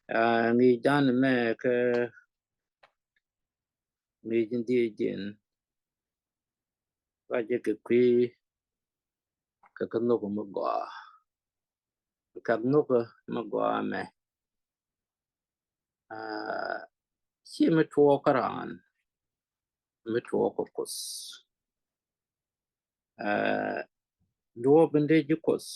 Ngi dan me ke ngi jindi jin ba je ke kwi ka no ko mo gwa ka no ko mo gwa me si me to karan me to ko kos do bende ji kos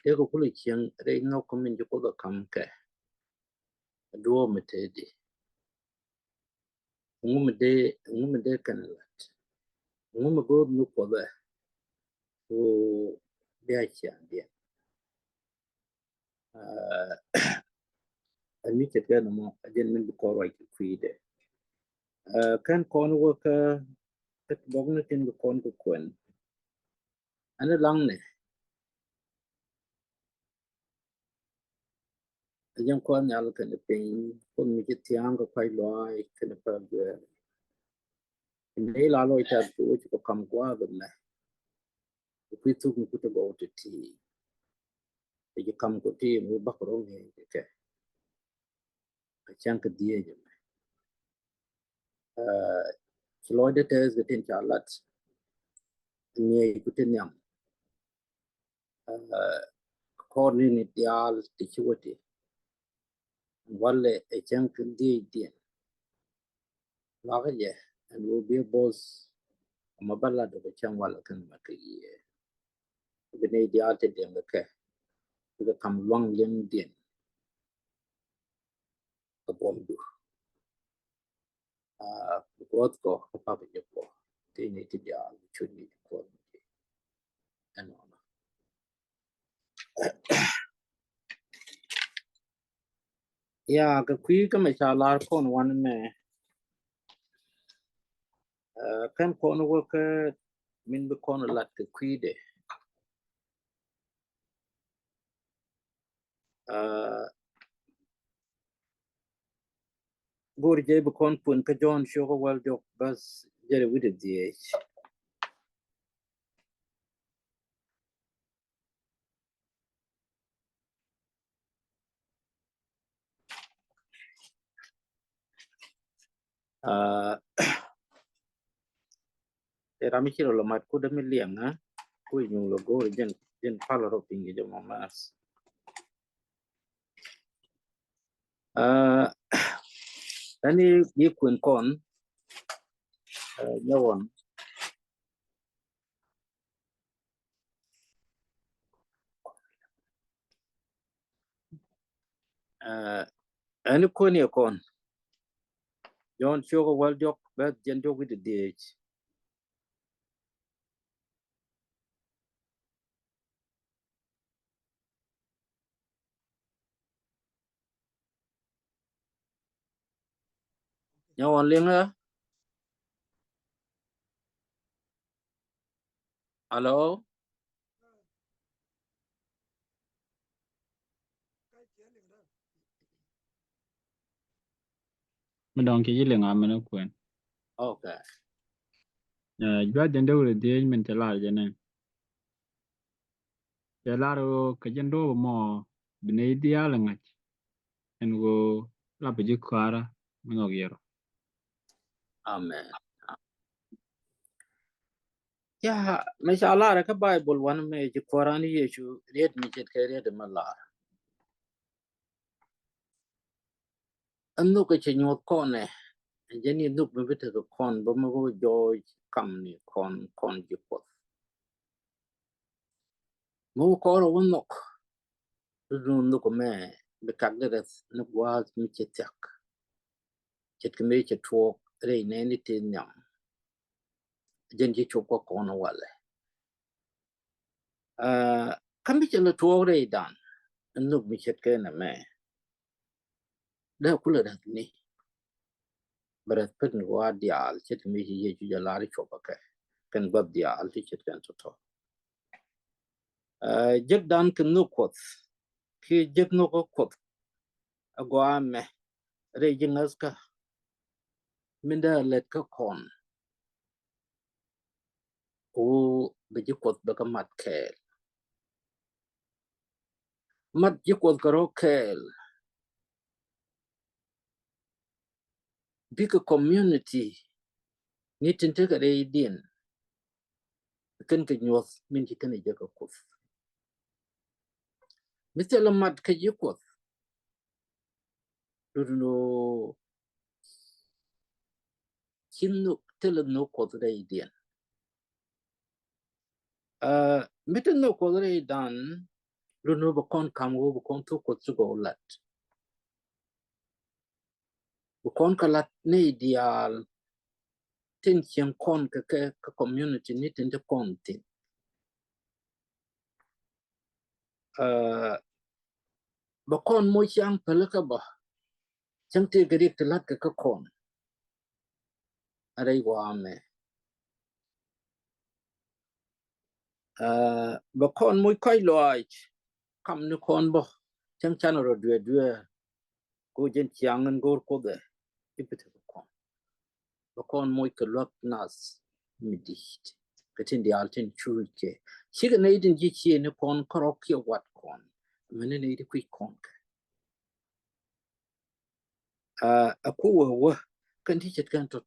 te ko kuli chen re no ko min ji ko ga kam ke do me te di ngum de kan lat ngum go no ko ba so dia chen dia ani ke ga no mo ajen min ko ro ki kwi de kan kon wo ka tek bog na tin ko kon ko kwen ana lang ne ajen kon ya lo kan pe ko mi ke tiang ko kai loi kan pa ge ne la lo ta ko kam kwa ga na ku tu ku to go to ti e kam ko ti mu ba ko ne ke chang ka die je lo de tes de tin cha lat ne ku tin yam ko ni dial ti chi wote wale e chang ka die die la ga je and will be boss mabala do chang wala kan ma ke ye bene dial te de ke the kam long lem dien ka bom du ko pa be ko te ne ti dia chu ni ko and on ya ka kwi ka ma cha lar kon wan me kan kon wo ka min be kon lat ka kwi de gor je be kon pun ka jon sho ko wal jok bas jere wi de die era mi chiro lo mat ku de mi liam na ku ñu lo gor jen palo ro pingi jo mas ani bi kun kon nyawon ani kon ye kon jon sho ko wal jok bas jen jok wi de die nyawon lenga alo Madong ki yile nga mena kwen. okay Jwa jende wule diej min telar jene. Telar o ka jendo mo bine ideal ngach. En go lapi ji kwara mga giro. amen ya mashallah ra ka bible wan me ji korani yesu red mi jet ka red mala annu ka chenyo kone jeni duk me bita ka kon ba mo go jo kam ni kon ji pot mo ko ro wonok du ko me be ka de no was mi chetak chet ka me chetwo re ne ni tin nyam jen ji chop ko kono wale kam bi chen to re dan annu mi chet ka na me da kula da ni berat pet ni wa dial chet mi ye ju ja lari chopa ka kan bab dial ti chet kan to jek dan kan no kot ki jek no ko kot agwa me re jingas ka minda let ka kon o be ji kot be ka mat kɛɛl mat ji kot ka ro kɛɛl big community ni tinte ka re dien kan ka nyos min ki kan je ka kuf misal mat ka je kuf no kinno tel no ko re dien miten no ko re dan no ba kon kam go kon to ko zu go lat kon ka lat ne ideal tin chen kon ka community ni tinte kon tin ba kon mo chang pelaka ba chang te gari telat ka kon arai wa me ba kon mo kai loai kam ni kon bo chang chan ro due go jen chiang ngan gor ko de ipete ba kon mo ka lot nas midit katin di altin chulke chiga na idin ji chi ni kon korok ye wat kon mene ne idi quick kon aku wa kan ti chet kan to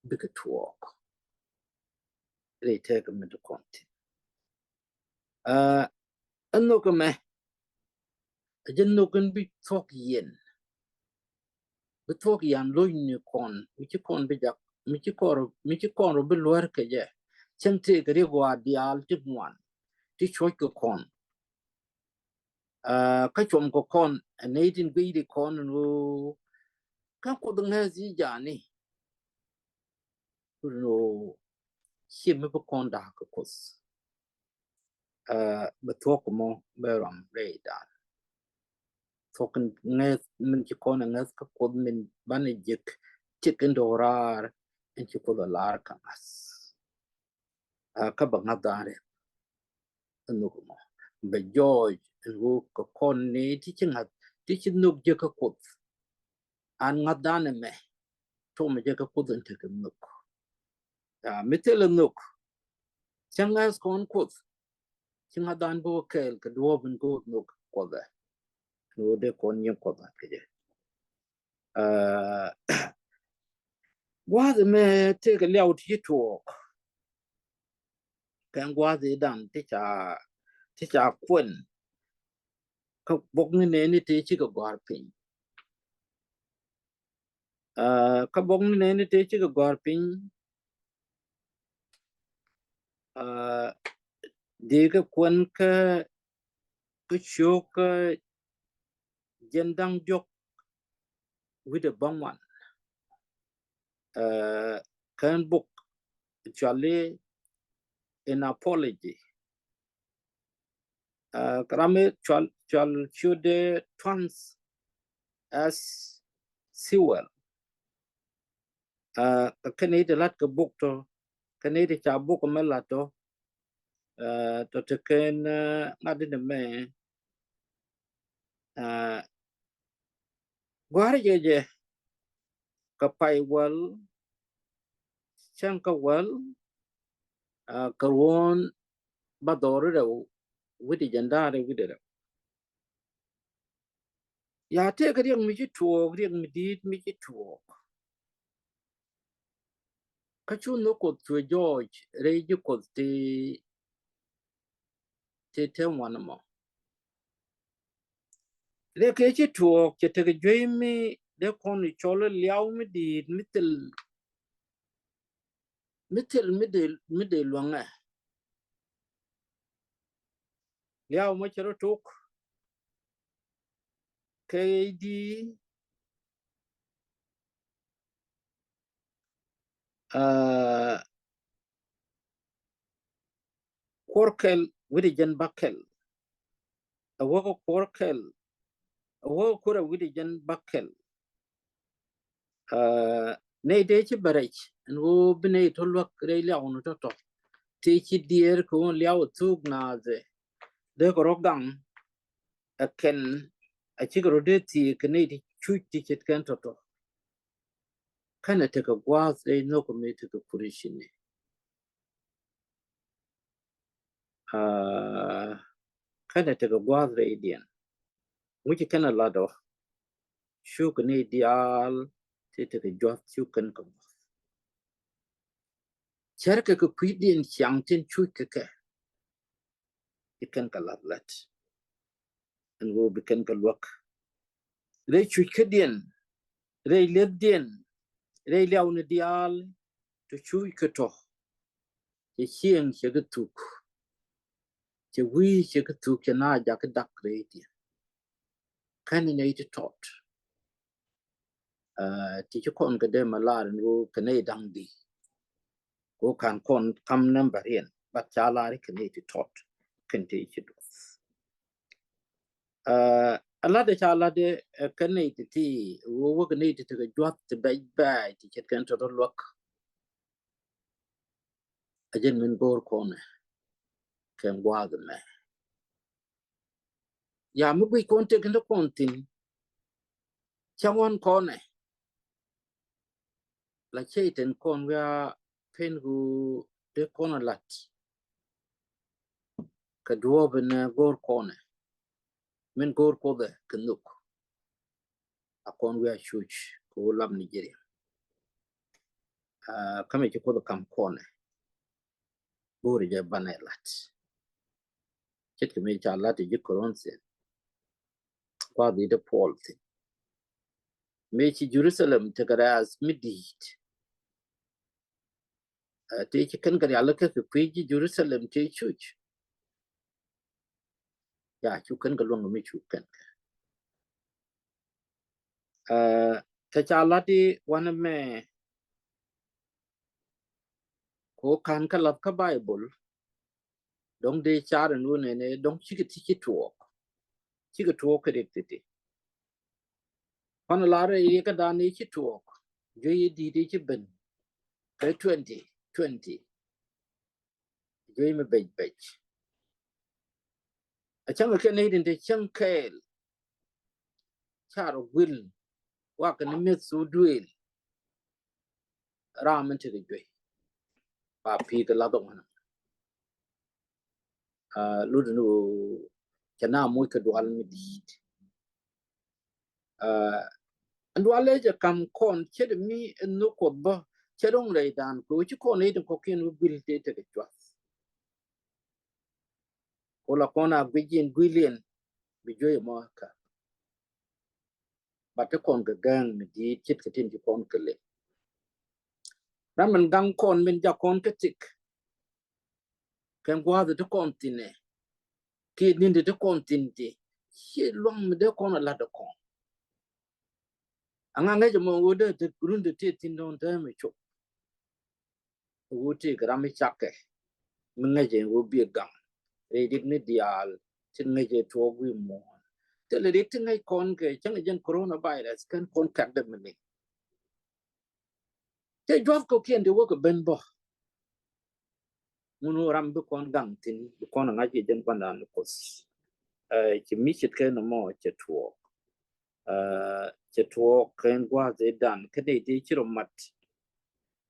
big talk re te ka mit konti anno ka me ajen no kan bi talk yen bi talk yan loy ni kon mi ci kon bi jak mi ci kon ro bi lor ke je chente gari gwa dial ti mwan ti choy ko kon ka chom ko kon ne din bi di kon no ka ko dang zi jani no chi mi bi kon da ko kos bi talk mo be ram re da talking nges min ci kon nges ka ko min bane jek chicken dorar en ci ko lar ka as ka ba ngadare no mo be George wo ko kon ne ti chinga ti chinuk je ka ko an ngadane me to me je ka ko den te nuk mitel nuk changas kon ko chinga dan bo kel ka do ben ko nuk ko da no de kon nyen ko da ke je wa de me te ka liao ti to kan gwa de dan ti cha kwen ka bok ne ni te chi ka gwar pin ka bok ne ni te chi ka gwar pin de ka kwen ka chu ka jendang jok with a bang one kan book actually an apology krame chal should trans as siwel kan ide lat ka book to kan ide cha book melato to te ken ngadi de me gwar je ka pai wel chang ka wel karwon badore da widi jandare widi da ya te ka riang mi tuo riang mi dit mi tuo ka chu no ko tu George re ju ko te wan mo le ke chi tuo ke te ge mi de kon ni cholo liao mi dit mitel luanga liao mo chero tok ke di korkel widi jan bakel awogo korkel awogo kura widi jan bakel ne de ci barech no bine to lok re liao no to ti ci dier ko liao tug na ze de ko rogang aken a ci gro de ti kene di chu ti chet kan to kana te ko gwa ze no ko me te ko purishini kana te ko gwa ze idian wuci kana lado shu kene dial te ke jot chu kan ko cher ke kuidin chang tin chu ke ikan ka lat and wo bikan ka luäk re chu ke dien re le dien re liao ne dial to chu ke to ke chieng che ke tuk che wi che ke tuk ke na ja ke dak re ti kan ne te tot ti chu kon ke de malar wo ke ne dang di go kan kon kam number yen but cha la ke ne te tot kan te chi do ala de cha la de kan ne ti wo ke ne te ke jot te bai ti che kan to luäk ajen min bor kone ken gwad me ya mu gui konte kendo kontin chawon kone la cheiten kon wea pengu de kona lat ka duoben gor kone min gor kode kenuk akon wea shuch ko lam Nigeria kame che kodo kam kone bori je bane lat chet ke me cha lat je koronse kwa de Paul thing me chi Jerusalem te garas midit te chi kan gari alaka ke kweji Jerusalem te chuch ya chu kan galong me chu kan ta cha lati wana me ko kan ka lap ka Bible dong de char nu ne dong chi ki tuok ke de pan la re ye ka da ni chi tuok je ye di chi ben ka 20 je me be a chang ke ne de chang kɛɛl char will wa ka ne me su duel ram te de je pa pi ka la dong na lu nu chana mo ka dual mi di andwale je kam kon ched mi no ko ba chedong le dan ko chi kon ne ko ken bil te te chwa ko la kona gwejin gwilien bi joy mo ka ba te kon ga gang mi di chit ke tin ji kon kele ramen gang kon min ja kon ke tik ken gwa de kon tine ki nin de kon tinte chi long mi de kon la de kon anga nge je mo wode te runde te tin don te me chok wote grami chake mi nge je wo bi gang re dik ne dial tin nge je to wi mo te le dik nge kon ke chang jen coronavirus kan kon kak de me te jof ko kien de wo ko ben bo munu ram bi kon gang tin bi kon nga je jen pandan ko ki mi chit ke no mo che to ken gwa ze dan ke de ti chiro mat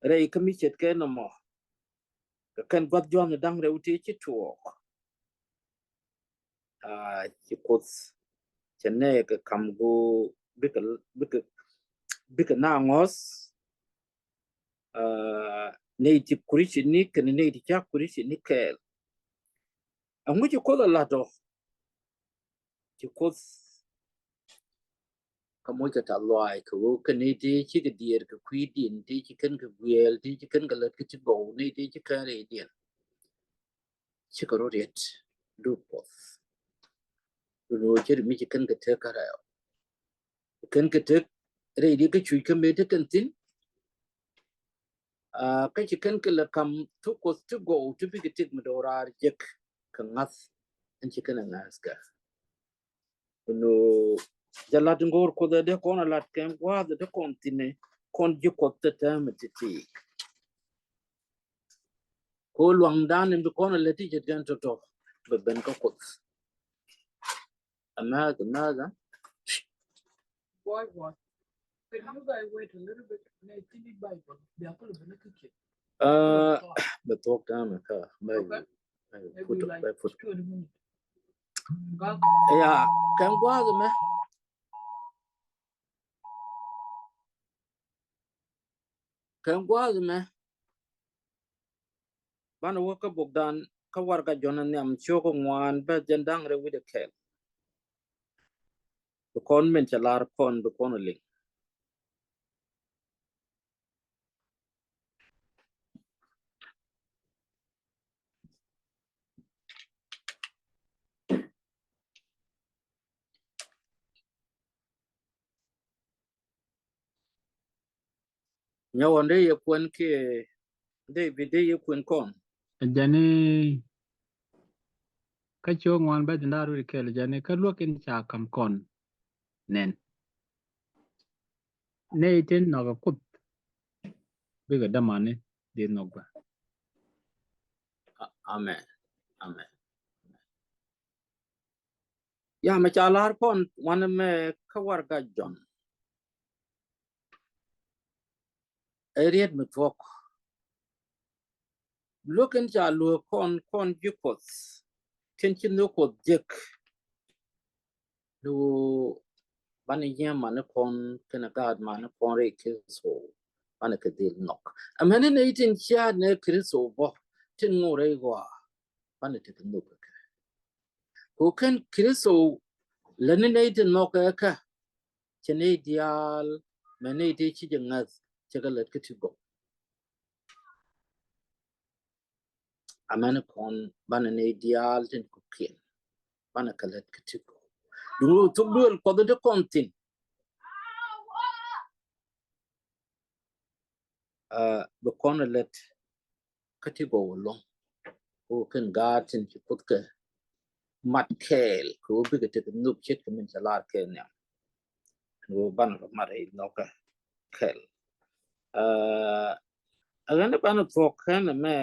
re ke mi chit ke no mo kan gwa jon dang re uti chi to chi ko che ne ke kam go bi ke na ngos ne ti kurichi ni ke ne ti cha kurichi ni kɛɛl angu chi ko la do chi ko kamo ka ta loai ko ke ne ti chi ke dier ke kuidin ti chi kan ke gwel ti chi kan ke lat ke chi go ne ti chi ka re dien chi ko roet du po no chi mi chi kan ke te ka ra kan ke te re di ke chui ke me te kan tin ka chi kan ke la kam tu ko tu go tu bi ke tik me do ra jek ka ngas an chi kan ngas ka no jalat ngor ko de ko na lat ken wa de kontine kon ji ko te me ti ko luang dan en ko na leti je den to be ben ko amaga Why? But how do I wait a little bit and I think Bible? They are called the kitchen. be talk down ka Okay. put Like by put 20 minutes. ya kan gwa me Kan gwa me ban wo ka bogdan ka war ka jonan nyam choko ngwan ba jendang re with the kɛɛl the con men chalar con the con ling nyawande ye kwen ke de vide ye kwen kon Jani ka cho ngwan ba jindaru kɛɛl jani ka luakin cha kam kon nen. Ne itin noga kut biga damane di nogba. amen amen ya me chalar kon wan me ka war ka jon eriet me tok looking cha lu kon jikos ken chin no ko jek lu ban ye man kon ken gad man kon re kiso ban ke dil nok amene ne itin cha ne kriso bo tin ngore gwa ban te nok ko ken kriso lene ne itin nok ka chene dial mene ite chi jengas chagalet kitigo amene kon ban ne dial tin kukin ban kalet kitigo du tugdul ko de kontin be kon let katigo lo ko ken gatin ci putka mat kɛɛl ko bi te nup chet min salar ke ne ko ban mare no ka kɛɛl agane ban fok kan me